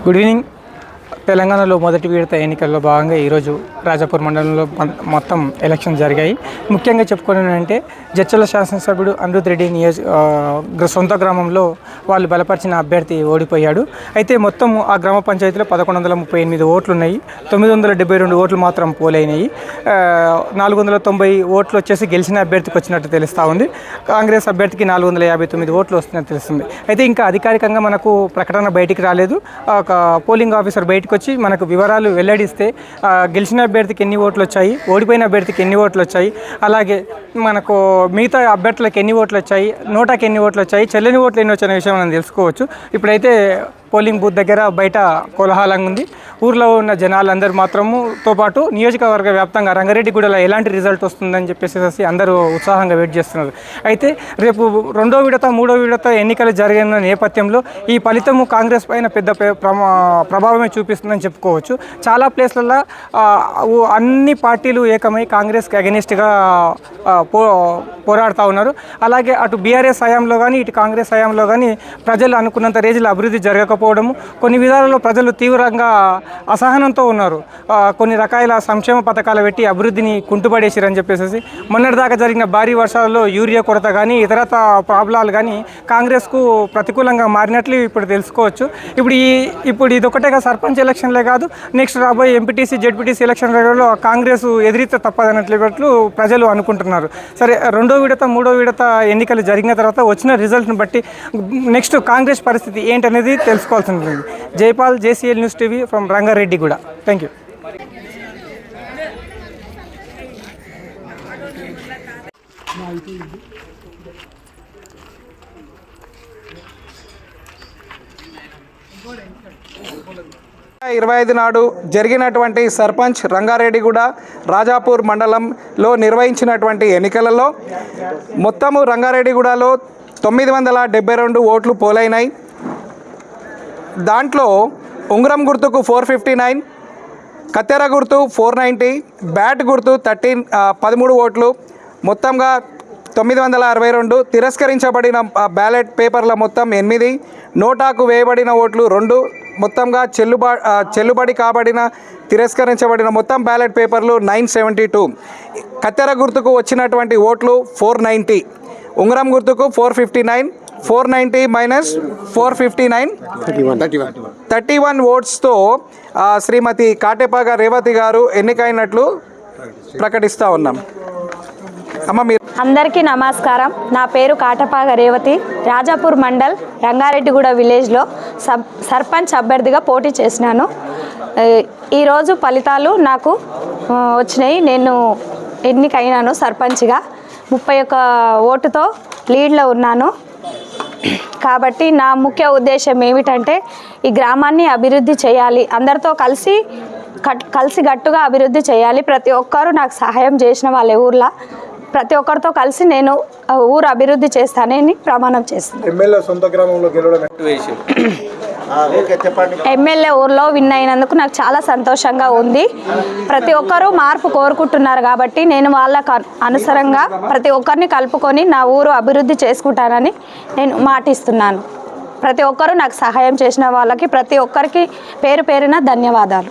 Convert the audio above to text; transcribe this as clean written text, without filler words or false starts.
Good evening. తెలంగాణలో మొదటి విడత ఎన్నికల్లో భాగంగా ఈరోజు రాజాపూర్ మండలంలో మొత్తం ఎలక్షన్ జరిగాయి. ముఖ్యంగా చెప్పుకోవాలంటే జడ్చర్ల శాసనసభ్యుడు అనిరుద్ రెడ్డి సొంత గ్రామంలో వాళ్ళు బలపరిచిన అభ్యర్థి ఓడిపోయాడు. అయితే మొత్తం ఆ గ్రామ పంచాయతీలో 1138 ఓట్లు ఉన్నాయి. 972 ఓట్లు మాత్రం పోలైనాయి. 490 ఓట్లు వచ్చేసి గెలిచిన అభ్యర్థికి వచ్చినట్టు తెలుస్తూ ఉంది. కాంగ్రెస్ అభ్యర్థికి 459 ఓట్లు వస్తున్నట్టు తెలుస్తుంది. అయితే ఇంకా అధికారికంగా మనకు ప్రకటన బయటికి రాలేదు. ఒక పోలింగ్ ఆఫీసర్ బయటకు వచ్చి మనకు వివరాలు వెల్లడిస్తే గెలిచిన అభ్యర్థికి ఎన్ని ఓట్లు వచ్చాయి, ఓడిపోయిన అభ్యర్థికి ఎన్ని ఓట్లు వచ్చాయి, అలాగే మనకు మిగతా అభ్యర్థులకు ఎన్ని ఓట్లు వచ్చాయి, నోటాకి ఎన్ని ఓట్లు వచ్చాయి, చెల్లని ఓట్లు ఎన్ని వచ్చాయనే విషయం మనం తెలుసుకోవచ్చు. ఇప్పుడైతే పోలింగ్ బూత్ దగ్గర బయట కోలాహలంగా ఉంది. ఊర్లో ఉన్న జనాలందరూ మాత్రంతో పాటు నియోజకవర్గ వ్యాప్తంగా రంగారెడ్డిగూడలో ఎలాంటి రిజల్ట్ వస్తుందని చెప్పేసి అందరూ ఉత్సాహంగా వెయిట్ చేస్తున్నారు. అయితే రేపు రెండో విడత మూడో విడత ఎన్నికలు జరిగిన నేపథ్యంలో ఈ ఫలితము కాంగ్రెస్ పైన పెద్ద ప్రభావమే చూపిస్తుందని చెప్పుకోవచ్చు. చాలా ప్లేస్లలో అన్ని పార్టీలు ఏకమై కాంగ్రెస్కి అగెనిస్ట్గా పోరాడుతూ ఉన్నారు. అలాగే అటు బీఆర్ఎస్ హయాంలో కానీ ఇటు కాంగ్రెస్ హయాంలో కానీ ప్రజలు అనుకున్నంత రేంజ్లో అభివృద్ధి జరగకపోవడము, కొన్ని విధాలలో ప్రజలు తీవ్రంగా అసహనంతో ఉన్నారు. కొన్ని రకాల సంక్షేమ పథకాలు పెట్టి అభివృద్ధిని కుంటుపడేసారని చెప్పేసి మొన్నటిదాకా జరిగిన భారీ వర్షాలలో యూరియా కొరత కానీ ఇతరత ప్రాబ్లాలు కానీ కాంగ్రెస్కు ప్రతికూలంగా మారినట్లు ఇప్పుడు తెలుసుకోవచ్చు. ఇప్పుడు ఇదొకటేగా సర్పంచ్ ఎలక్షన్లే కాదు, నెక్స్ట్ రాబోయే ఎంపీటీసీ జెడ్పీటీసీ ఎలక్షన్లలో కాంగ్రెస్ ఎదిరితే తప్పదన్నట్లు ప్రజలు అనుకుంటున్నారు. సరే, రెండో విడత మూడో విడత ఎన్నికలు జరిగిన తర్వాత వచ్చిన రిజల్ట్ని బట్టి నెక్స్ట్ కాంగ్రెస్ పరిస్థితి ఏంటనేది తెలుసుకోవాల్సి ఉంటుంది. Jaipal, JCL news TV from Rangareddyguda. Thank you. ఇరవై నాడు జరిగినటువంటి సర్పంచ్ రంగారెడ్డిగూడ రాజాపూర్ మండలంలో నిర్వహించినటువంటి ఎన్నికలలో మొత్తము రంగారెడ్డిగూడలో 972 ఓట్లు పోలైనాయి. దాంట్లో ఉంగరం గుర్తుకు 459, కత్తెర గుర్తు 490, బ్యాట్ గుర్తు 13 ఓట్లు, మొత్తంగా 962. తిరస్కరించబడిన బ్యాలెట్ పేపర్ల మొత్తం 8, నోటాకు వేయబడిన ఓట్లు 2, మొత్తంగా చెల్లుబడి కాబడిన తిరస్కరించబడిన మొత్తం బ్యాలెట్ పేపర్లు 972. కత్తెర గుర్తుకు వచ్చినటువంటి ఓట్లు 490, ఉంగరం గుర్తుకు 459, 490 మైనస్ 459 31 ఓట్స్తో శ్రీమతి కాటెపాక రేవతి గారు ఎన్నికైనట్లు ప్రకటిస్తూ ఉన్నాం. అమ్మ, మీరు అందరికీ నమస్కారం. నా పేరు కాటపాక రేవతి. రాజాపూర్ మండల్ రంగారెడ్డిగూడ విలేజ్లో సర్పంచ్ అభ్యర్థిగా పోటీ చేసినాను. ఈరోజు ఫలితాలు నాకు వచ్చినాయి. నేను ఎన్నికైనాను సర్పంచ్గా. 31 ఓటుతో లీడ్లో ఉన్నాను. కాబట్టి నా ముఖ్య ఉద్దేశం ఏమిటంటే ఈ గ్రామాన్ని అభివృద్ధి చేయాలి, అందరితో కలిసిగట్టుగా అభివృద్ధి చేయాలి. ప్రతి ఒక్కరూ నాకు సహాయం చేసిన వాళ్ళే ఊర్లో ప్రతి ఒక్కరితో కలిసి నేను ఊరు అభివృద్ధి చేస్తానని ప్రమాణం చేస్తాను. ఎమ్మెల్యే ఊర్లో విన్ అయినందుకు నాకు చాలా సంతోషంగా ఉంది. ప్రతి ఒక్కరూ మార్పు కోరుకుంటున్నారు కాబట్టి నేను వాళ్ళకు అనుసరంగా ప్రతి ఒక్కరిని కలుపుకొని నా ఊరు అభివృద్ధి చేసుకుంటానని నేను మాటిస్తున్నాను. ప్రతి ఒక్కరూ నాకు సహాయం చేసిన వాళ్ళకి ప్రతి ఒక్కరికి పేరు పేరున ధన్యవాదాలు.